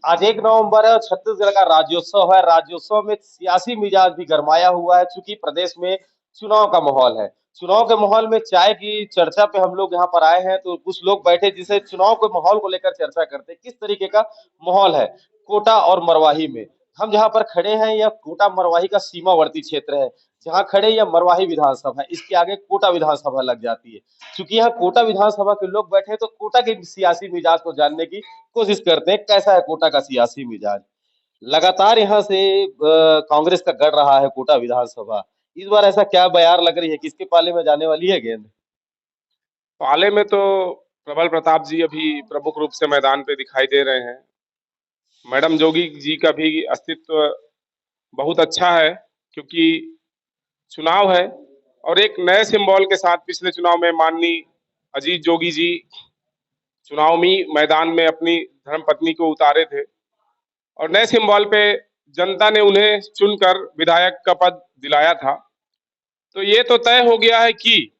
आज 1 नवंबर है और छत्तीसगढ़ का राज्योत्सव है। राज्योत्सव में सियासी मिजाज भी गरमाया हुआ है, चूंकि प्रदेश में चुनाव का माहौल है। चुनाव के माहौल में चाय की चर्चा पे हम लोग यहाँ पर आए हैं, तो कुछ लोग बैठे जिसे चुनाव के माहौल को लेकर चर्चा करते हैं। किस तरीके का माहौल है कोटा और मरवाही में? हम जहाँ पर खड़े हैं यह कोटा मरवाही का सीमावर्ती क्षेत्र है। जहाँ खड़े यह मरवाही विधानसभा है, इसके आगे कोटा विधानसभा लग जाती है। चूंकि यहाँ कोटा विधानसभा के लोग बैठे हैं, तो कोटा के सियासी मिजाज को जानने की कोशिश करते हैं। कैसा है कोटा का सियासी मिजाज? लगातार यहाँ से कांग्रेस का गढ़ रहा है कोटा विधानसभा। इस बार ऐसा क्या बयार लग रही है, किसके पाले में जाने वाली है गेंद? पाले में तो प्रबल प्रताप जी अभी प्रमुख रूप से मैदान पे दिखाई दे रहे हैं। मैडम जोगी जी का भी अस्तित्व बहुत अच्छा है, क्योंकि चुनाव है और एक नए सिंबल के साथ पिछले चुनाव में माननीय अजीत जोगी जी चुनाव में मैदान में अपनी धर्मपत्नी को उतारे थे और नए सिंबल पे जनता ने उन्हें चुनकर विधायक का पद दिलाया था। तो ये तो तय हो गया है कि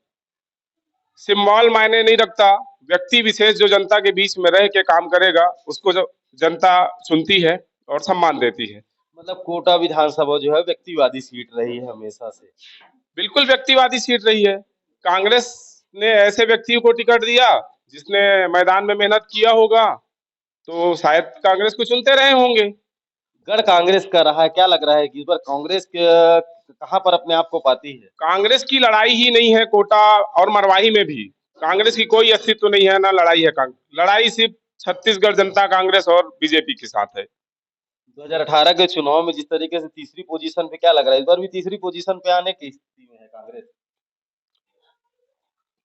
सिंबल मायने नहीं रखता, व्यक्ति विशेष जो जनता के बीच में रह के काम करेगा उसको जो जनता चुनती है और सम्मान देती है। मतलब कोटा विधानसभा जो है व्यक्तिवादी सीट रही है हमेशा से। बिल्कुल व्यक्तिवादी सीट रही है। कांग्रेस ने ऐसे व्यक्ति को टिकट दिया जिसने मैदान में मेहनत किया होगा, तो शायद कांग्रेस को चुनते रहे होंगे। गढ़ कांग्रेस का रहा है, क्या लग रहा है कि इस बार कांग्रेस कहाँ पर अपने आप को पाती है? कांग्रेस की लड़ाई ही नहीं है कोटा और मरवाही में भी। कांग्रेस की कोई अस्तित्व नहीं है, ना लड़ाई है। लड़ाई सिर्फ छत्तीसगढ़ जनता कांग्रेस और बीजेपी के साथ है। 2018 के चुनाव में जिस तरीके से तीसरी पोजीशन पे, क्या लग रहा है इस बार भी तीसरी पोजीशन पे आने की स्थिति में है कांग्रेस?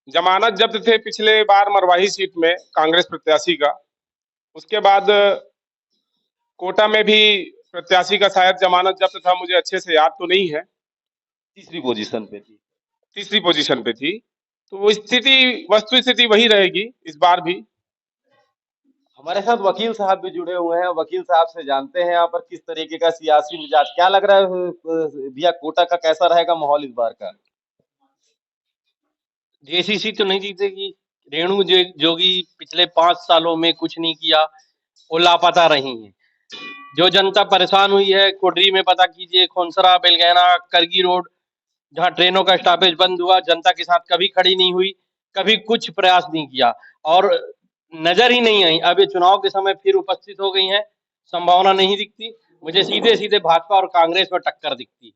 जमानत जब्त थे पिछले बार मरवाही सीट में कांग्रेस प्रत्याशी का, उसके बाद कोटा में भी प्रत्याशी का शायद जमानत जब्त था, मुझे अच्छे से याद तो नहीं है। तीसरी पोजीशन पे थी। तीसरी पोजीशन पे थी। तो वो स्थिति, वस्तु स्थिति वही रहेगी इस बार भी। हमारे साथ वकील साहब भी जुड़े हुए हैं, वकील साहब से जानते हैं यहाँ पर किस तरीके का सियासी मिजाज, क्या लग रहा है भैया कोटा का कैसा रहेगा माहौल इस बार का? जेसीसी तो नहीं जीतेगी। रेणु जोगी पिछले 5 सालों में कुछ नहीं किया, वो लापता रही हैं। जो जनता परेशान हुई है, कुडरी में पता कीजिए, खोंसरा, बेलगैना, करगी रोड, जहाँ ट्रेनों का स्टॉपेज बंद हुआ, जनता के साथ कभी खड़ी नहीं हुई, कभी कुछ प्रयास नहीं किया और नजर ही नहीं आई। अब ये चुनाव के समय फिर उपस्थित हो गई हैं, संभावना नहीं दिखती। मुझे सीधे सीधे भाजपा और कांग्रेस में टक्कर दिखती है।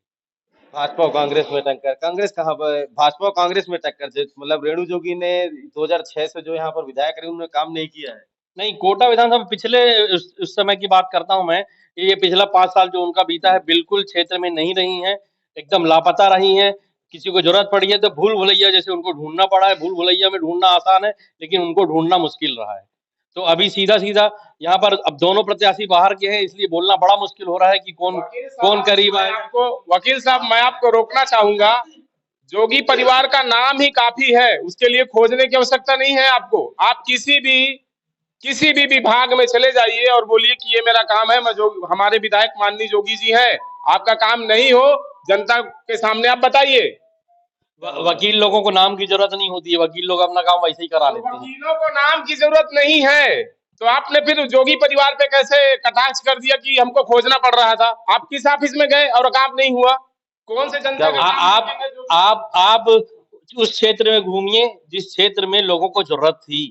भाजपा और कांग्रेस में टक्कर? कांग्रेस कहाँ पर? भाजपा और कांग्रेस में टक्कर मतलब रेणु जोगी ने 2006 से जो यहाँ पर विधायक रहे उन्होंने काम नहीं किया है? नहीं, कोटा विधानसभा पिछले उस समय की बात करता हूं मैं। ये पिछला 5 साल जो उनका बीता है, बिल्कुल क्षेत्र में नहीं रही हैं, एकदम लापता रही हैं। किसी को जरूरत पड़ी है तो भूल भुलैया जैसे उनको ढूंढना पड़ा है। भूल भुलैया में ढूंढना आसान है, लेकिन उनको ढूंढना मुश्किल रहा है। तो अभी सीधा सीधा यहाँ पर अब दोनों प्रत्याशी बाहर के हैं, इसलिए बोलना बड़ा मुश्किल हो रहा है कि कौन कौन करीब आए। आपको वकील साहब, मैं आपको रोकना चाहूंगा। जोगी परिवार का नाम ही काफी है, उसके लिए खोजने की आवश्यकता नहीं है आपको। आप किसी भी विभाग में चले जाइए और बोलिए कि ये मेरा काम है, मैं जो हमारे विधायक माननीय जोगी जी हैं। आपका काम नहीं हो, जनता के सामने आप बताइए। वकील लोगों को नाम की जरूरत नहीं होती है, वकील लोग अपना काम वैसे ही करा लेते हैं। वकीलों को नाम की जरूरत नहीं है, तो आपने फिर जोगी परिवार पे कैसे कटाक्ष कर दिया कि हमको खोजना पड़ रहा था? आप किस ऑफिस में गए और काम नहीं हुआ? कौन से जनता का आप उस क्षेत्र में घूमिए जिस क्षेत्र में लोगों को जरूरत थी।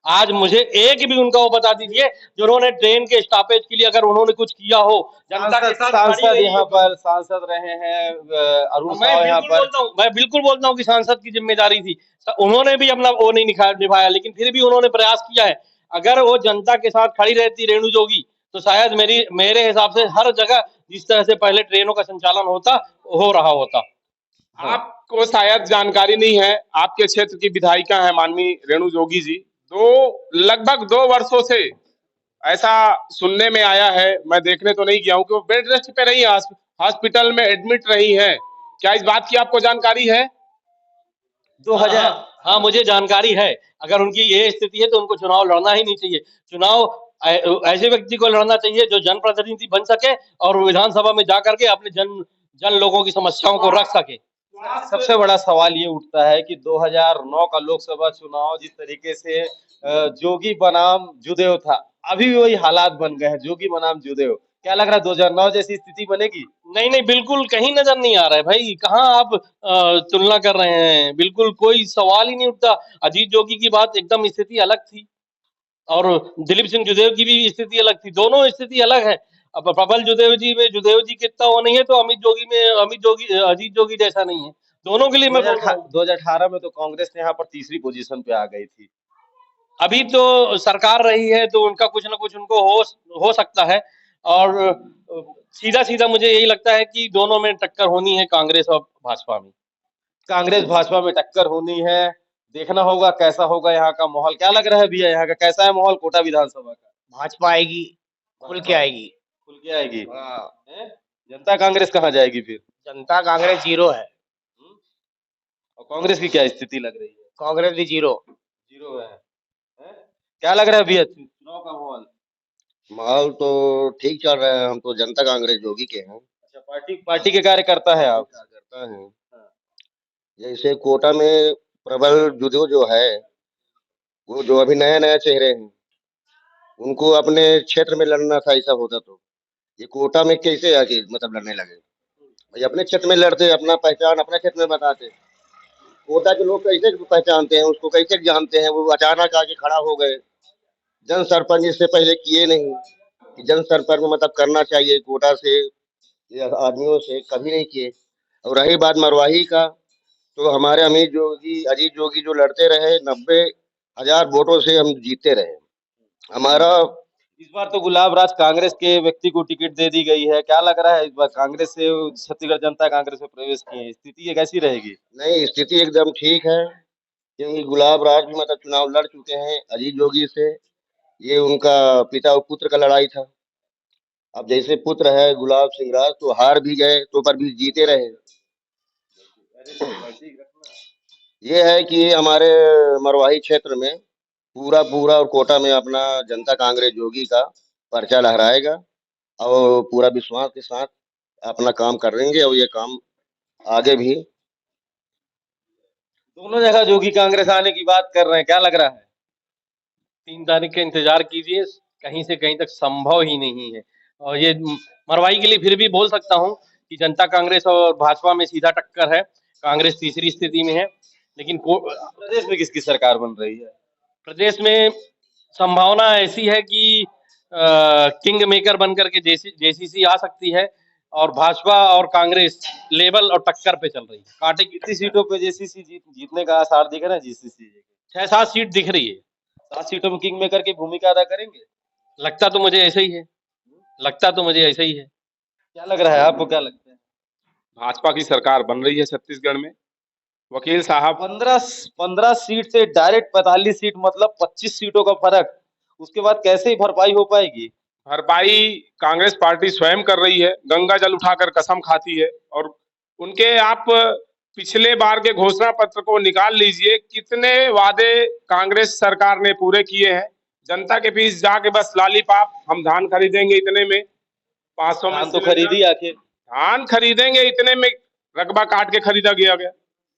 आज मुझे एक भी उनका वो बता दीजिए जो उन्होंने ट्रेन के स्टॉपेज के लिए अगर उन्होंने कुछ किया हो। जनता के साथ सांसद यहाँ पर सांसद रहे हैं अरुण साव यहाँ पर। मैं बिल्कुल बोलता हूँ कि सांसद की जिम्मेदारी थी, उन्होंने भी अपना वो नहीं निभाया, लेकिन फिर भी उन्होंने प्रयास किया है। अगर वो जनता के साथ खड़ी रहती रेणु जोगी, तो शायद मेरे हिसाब से हर जगह जिस तरह से पहले ट्रेनों का संचालन हो रहा होता। आपको शायद जानकारी नहीं है, आपके क्षेत्र की विधायिका है माननीय रेणु जोगी जी। लगभग 2 वर्षों से ऐसा सुनने में आया है, मैं देखने तो नहीं गया हूं, कि वो बेड रेस्ट पे रही है, हॉस्पिटल में एडमिट रही है। क्या इस बात की आपको जानकारी है? 2000 हाँ, मुझे जानकारी है। अगर उनकी ये स्थिति है तो उनको चुनाव लड़ना ही नहीं चाहिए। चुनाव ऐसे व्यक्ति को लड़ना चाहिए जो जनप्रतिनिधि बन सके और विधानसभा में जाकर के अपने जन लोगों की समस्याओं को रख सके। सबसे बड़ा सवाल ये उठता है कि 2009 का लोकसभा चुनाव जिस तरीके से जोगी बनाम जुदेव था, अभी भी वही हालात बन गए हैं, जोगी बनाम जुदेव। क्या लग रहा है 2009 जैसी स्थिति बनेगी? नहीं नहीं, बिल्कुल कहीं नजर नहीं आ रहा है भाई। कहाँ आप तुलना कर रहे हैं? बिल्कुल कोई सवाल ही नहीं उठता। अजीत जोगी की बात एकदम स्थिति अलग थी और दिलीप सिंह जुदेव की भी स्थिति अलग थी। दोनों स्थिति अलग है। अब प्रबल जुदेव जी में जुदेव जी कितना वो नहीं है, तो अमित जोगी अजीत जोगी जैसा नहीं है। दोनों के लिए मैं बोल रहा हूँ। 2018 में तो कांग्रेस यहाँ पर तीसरी पोजीशन पे आ गई थी। अभी तो सरकार रही है तो उनका कुछ ना कुछ उनको हो सकता है। और सीधा सीधा मुझे यही लगता है कि दोनों में टक्कर होनी है, कांग्रेस और भाजपा में। कांग्रेस भाजपा में टक्कर होनी है। देखना होगा कैसा होगा यहाँ का माहौल। क्या लग रहा है भैया, यहाँ का कैसा है माहौल कोटा विधानसभा का? भाजपा आएगी, खुल के आएगी। खुल के आएगी। हाँ, हैं? जनता कांग्रेस कहाँ जाएगी फिर? जनता कांग्रेस जीरो है। और कांग्रेस की क्या स्थिति लग रही है? कांग्रेस भी जीरो। जीरो है। हैं? क्या लग रहा है भैया चुनाव का माहौल? माहौल तो ठीक चल रहा है। हम तो जनता कांग्रेस जोगी के हैं। अच्छा, पार्टी के कार्यकर्ता है आप? करता है। जैसे कोटा में प्रबल जुदेव जो है, वो जो अभी नया नया चेहरे हैं, उनको अपने क्षेत्र में लड़ना था। ऐसा होता तो ये कोटा में कैसे आके मतलब लड़ने लगे? भाई अपने क्षेत्र में लड़ते, अपना पहचान अपने क्षेत्र में बताते। कोटा के लोग कैसे पहचानते हैं उसको, कैसे जानते हैं? वो अचानक आके खड़ा हो गए। जन सरपंच इससे पहले किए नहीं कि जन सरपंच में मतलब करना चाहिए कोटा से या आदमियों से, कभी नहीं किए। और रही बात मरवाही का, तो हमारे अजीत जोगी जो लड़ते रहे, 90,000 वोटों से हम जीते रहे। हमारा इस बार तो गुलाब राज कांग्रेस के व्यक्ति को टिकट दे दी गई है। क्या लग रहा है इस बार कांग्रेस से छत्तीसगढ़ जनता कांग्रेस में प्रवेश किए हैं, स्थिति ये कैसी रहेगी? नहीं, स्थिति एकदम ठीक है, क्योंकि गुलाब राज भी मतलब चुनाव लड़ चुके हैं अजीत जोगी से। ये उनका पिता और पुत्र का लड़ाई था। अब जैसे पुत्र है गुलाब सिंह राज, तो हार भी गए तो पर भी जीते रहे। ये है कि हमारे मरवाही क्षेत्र में पूरा पूरा और कोटा में अपना जनता कांग्रेस जोगी का पर्चा लहराएगा और पूरा विश्वास के साथ अपना काम करेंगे और ये काम आगे भी। दोनों जगह जोगी कांग्रेस आने की बात कर रहे हैं, क्या लग रहा है? 3 तारीख का इंतजार कीजिए, कहीं से कहीं तक संभव ही नहीं है। और ये मरवाई के लिए फिर भी बोल सकता हूँ कि जनता कांग्रेस और भाजपा में सीधा टक्कर है। कांग्रेस तीसरी स्थिति में है, लेकिन प्रदेश में किसकी सरकार बन रही है? प्रदेश में संभावना ऐसी है कि किंग मेकर बनकर के जेसीसी आ सकती है और भाजपा और कांग्रेस लेवल और टक्कर पे चल रही है। कांटे की कितनी सीटों पे जेसीसी जीतने का आसार दिख रहा है? जीसीसी 6-7 सीट दिख रही है। 7 सीटों में किंग मेकर की भूमिका अदा करेंगे? लगता तो मुझे ऐसा ही है, लगता तो मुझे ऐसा ही है। क्या लग रहा है आपको, क्या लगता है? भाजपा की सरकार बन रही है छत्तीसगढ़ में। वकील साहब 15 सीट से डायरेक्ट 45 सीट, मतलब 25 सीटों का फर्क। उसके बाद कैसे ही भरपाई हो पाएगी? भरपाई कांग्रेस पार्टी स्वयं कर रही है, गंगा जल उठाकर कसम खाती है। और उनके आप पिछले बार के घोषणा पत्र को निकाल लीजिए, कितने वादे कांग्रेस सरकार ने पूरे किए हैं। जनता के बीच जाके बस लॉलीपॉप, हम धान खरीदेंगे इतने में, 500 में धान तो खरीदी आखिर। धान खरीदेंगे इतने में, रकबा काट के खरीदा गया।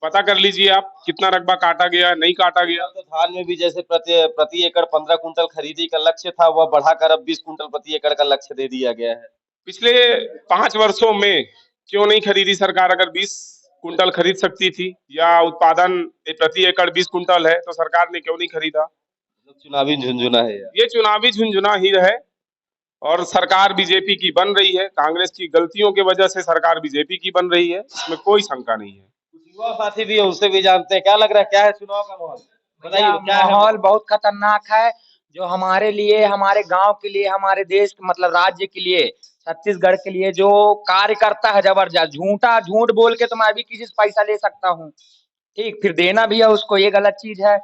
पता कर लीजिए आप कितना रकबा काटा गया, नहीं काटा गया। तो धान में भी जैसे प्रति एकड़ 15 कुंटल खरीदी का लक्ष्य था, वह बढ़ाकर अब 20 कुंटल प्रति एकड़ का लक्ष्य दे दिया गया है। पिछले 5 वर्षों में क्यों नहीं खरीदी सरकार? अगर 20 कुंटल खरीद सकती थी या उत्पादन प्रति एकड़ 20 कुंटल है, तो सरकार ने क्यों नहीं खरीदा? चुनावी झुंझुना है यार। ये चुनावी झुंझुना ही है। और सरकार बीजेपी की बन रही है, कांग्रेस की गलतियों की वजह से सरकार बीजेपी की बन रही है, इसमें कोई शंका नहीं है। युवा साथी भी है, उससे भी जानते हैं। क्या लग रहा है, क्या है चुनाव का माहौल? बताइए क्या है माहौल बहुत खतरनाक है, जो हमारे लिए, हमारे गांव के लिए, हमारे देश मतलब राज्य के लिए, छत्तीसगढ़ के लिए जो कार्य करता है जबरदस्त। झूठ बोल के तो मैं भी किसी से पैसा ले सकता हूँ, ठीक, फिर देना भी है उसको, ये गलत चीज है।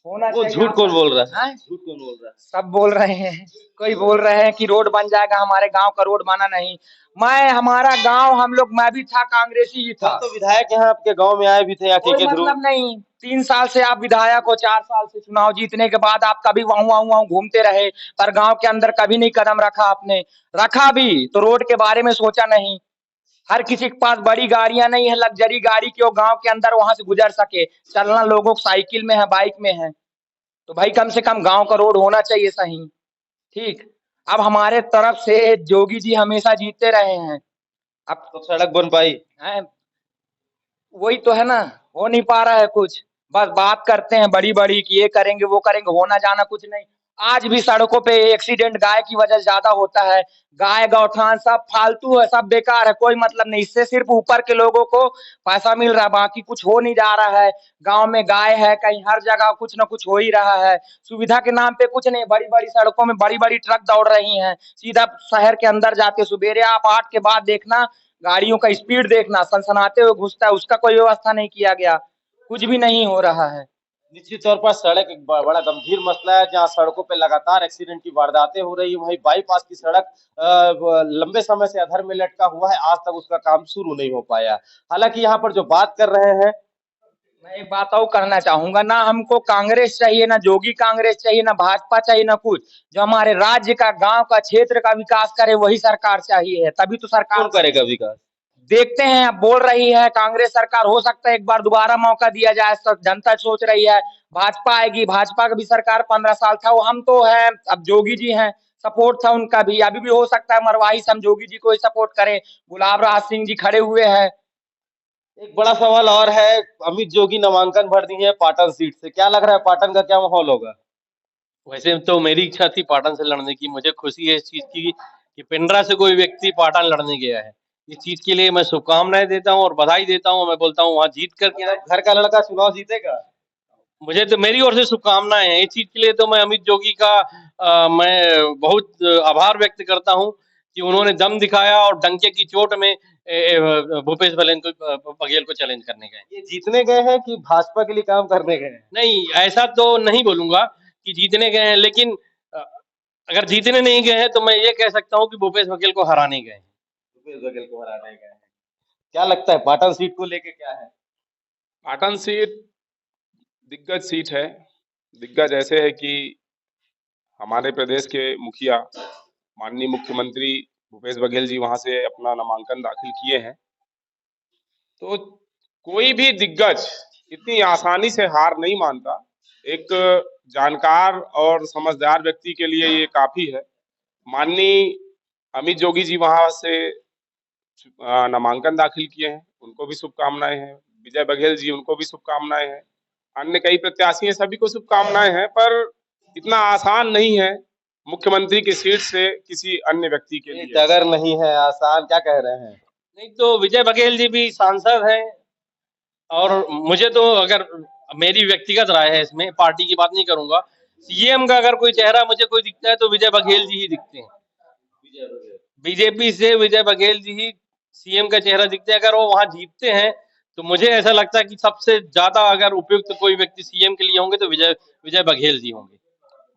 होना वो चाहिए। झूठ कौन बोल रहा है? हैं? झूठ कौन बोल रहा है? सब बोल रहे हैं। कोई बोल रहे हैं कि रोड बन जाएगा, हमारे गांव का रोड बना नहीं। हमारा गांव, मैं भी था, कांग्रेसी ही था। तो विधायक यहाँ आपके गांव में आए भी थे, यहाँ कोई मतलब नहीं। 3 साल से आप विधायक हो, 4 साल से चुनाव जीतने के बाद आप कभी वहां घूमते रहे, पर गांव के अंदर कभी नहीं कदम रखा आपने। रखा भी तो रोड के बारे में सोचा नहीं। हर किसी के पास बड़ी गाड़ियां नहीं है, लग्जरी गाड़ी की, वो गांव के अंदर वहां से गुजर सके। चलना लोगों को साइकिल में है, बाइक में है। तो भाई कम से कम गांव का रोड होना चाहिए सही, ठीक। अब हमारे तरफ से जोगी जी हमेशा जीतते रहे हैं। अब तो सड़क बन पाई? हैं, वही तो है ना, हो नहीं पा रहा है कुछ। बस बात करते हैं बड़ी बड़ी कि ये करेंगे वो करेंगे, होना जाना कुछ नहीं। आज भी सड़कों पे एक्सीडेंट गाय की वजह से ज्यादा होता है। गाय गौठान सब फालतू है, सब बेकार है, कोई मतलब नहीं। इससे सिर्फ ऊपर के लोगों को पैसा मिल रहा है, बाकी कुछ हो नहीं जा रहा है। गांव में गाय है, कहीं हर जगह कुछ ना कुछ हो ही रहा है। सुविधा के नाम पे कुछ नहीं, बड़ी बड़ी सड़कों में बड़ी बड़ी ट्रक दौड़ रही हैं, सीधा शहर के अंदर जाते। सवेरे आप 8 के बाद देखना, गाड़ियों का स्पीड देखना, सनसनाते हुए घुसता है, उसका कोई व्यवस्था नहीं किया गया। कुछ भी नहीं हो रहा है। निश्चित तौर पर सड़क एक बड़ा गंभीर मसला है, जहां सड़कों पे लगातार एक्सीडेंट की वारदातें हो रही है। वहीं बाईपास की सड़क लंबे समय से अधर में लटका हुआ है, आज तक उसका काम शुरू नहीं हो पाया। हालांकि यहाँ पर जो बात कर रहे हैं, मैं एक बात और करना चाहूंगा, ना हमको कांग्रेस चाहिए, ना जोगी कांग्रेस चाहिए, ना भाजपा चाहिए, ना कुछ। जो हमारे राज्य का, गांव का, क्षेत्र का विकास करे वही सरकार चाहिए। तभी तो सरकार कौन करेगा विकास? देखते हैं। अब बोल रही है कांग्रेस सरकार, हो सकता है एक बार दोबारा मौका दिया जाए, सब जनता सोच रही है। भाजपा आएगी, भाजपा का भी सरकार 15 साल था, वो हम तो है, अब जोगी जी हैं, सपोर्ट था उनका भी। अभी भी हो सकता है मरवाही से हम जोगी जी को ही सपोर्ट करें। गुलाब राज सिंह जी खड़े हुए हैं। एक बड़ा सवाल और है, अमित जोगी नामांकन भर दी है पाटन सीट से, क्या लग रहा है पाटन का क्या माहौल होगा? वैसे तो मेरी इच्छा थी पाटन से लड़ने की। मुझे खुशी है इस चीज की कि पिंडरा से कोई व्यक्ति पाटन लड़ने गया है। इस चीज के लिए मैं शुभकामनाएं देता हूँ और बधाई देता हूँ। मैं बोलता हूँ वहां जीत करके घर का लड़का चुनाव जीतेगा? मुझे तो मेरी ओर से शुभकामनाएं हैं। इस चीज के लिए तो मैं अमित जोगी का मैं बहुत आभार व्यक्त करता हूं कि उन्होंने दम दिखाया और डंके की चोट में भूपेश बघेल को चैलेंज करने गए। ये जीतने गए हैं कि भाजपा के लिए काम करने गए हैं? नहीं, ऐसा तो नहीं बोलूंगा कि जीतने गए हैं, लेकिन अ, अगर जीतने नहीं गए हैं तो मैं ये कह सकता हूं कि भूपेश बघेल को हराने गए हैं। भूपेश बघेल को हराने गए हैं। क्या लगता है पाटन सीट को लेके क्या है? पाटन सीट दिग्गज सीट है। दिग्गज ऐसे है कि हमारे प्रदेश के मुखिया माननीय मुख्यमंत्री भूपेश बघेल जी वहां से अपना नामांकन दाखिल किए हैं। तो कोई भी दिग्गज इतनी आसानी से हार नहीं मानता। एक जानकार और समझदार व्यक्ति के लिए ये काफी है। माननीय अमित जोगी जी वहां से नामांकन दाखिल किए हैं, उनको भी शुभकामनाएं हैं। विजय बघेल जी, उनको भी शुभकामनाएं हैं। अन्य कई प्रत्याशी हैं, सभी को शुभकामनाएं हैं। पर इतना आसान नहीं है मुख्यमंत्री की सीट से किसी अन्य व्यक्ति के लिए। डगर नहीं है आसान, क्या कह रहे हैं? नहीं तो विजय बघेल जी भी सांसद हैं और मुझे तो, अगर मेरी व्यक्तिगत राय है इसमें, पार्टी की बात नहीं करूंगा, सीएम का अगर कोई चेहरा मुझे कोई दिखता है तो विजय बघेल जी ही दिखते हैं। बीजेपी से विजय बघेल जी ही सीएम का चेहरा दिखते हैं। अगर वो वहां जीतते हैं तो मुझे ऐसा लगता है कि सबसे ज्यादा अगर उपयुक्त कोई व्यक्ति सीएम के लिए होंगे तो विजय बघेल जी होंगे।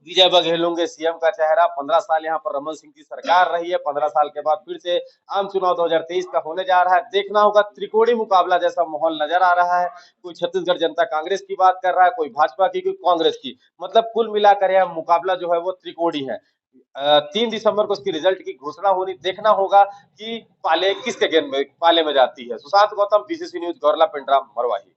विजय बघेल होंगे सीएम का चेहरा। 15 साल यहाँ पर रमन सिंह की सरकार रही है, 15 साल के बाद फिर से आम चुनाव 2023 का होने जा रहा है। देखना होगा, त्रिकोणीय मुकाबला जैसा माहौल नजर आ रहा है। कोई छत्तीसगढ़ जनता कांग्रेस की बात कर रहा है, कोई भाजपा की, कोई कांग्रेस की। मतलब कुल मिलाकर यह मुकाबला जो है वो त्रिकोणीय है। 3 दिसंबर को उसकी रिजल्ट की घोषणा होनी, देखना होगा कि पाले किसके गेंद में पाले में जाती है। Sushant Gautam, BBC news, Gaurela, Pendra, Marwahi.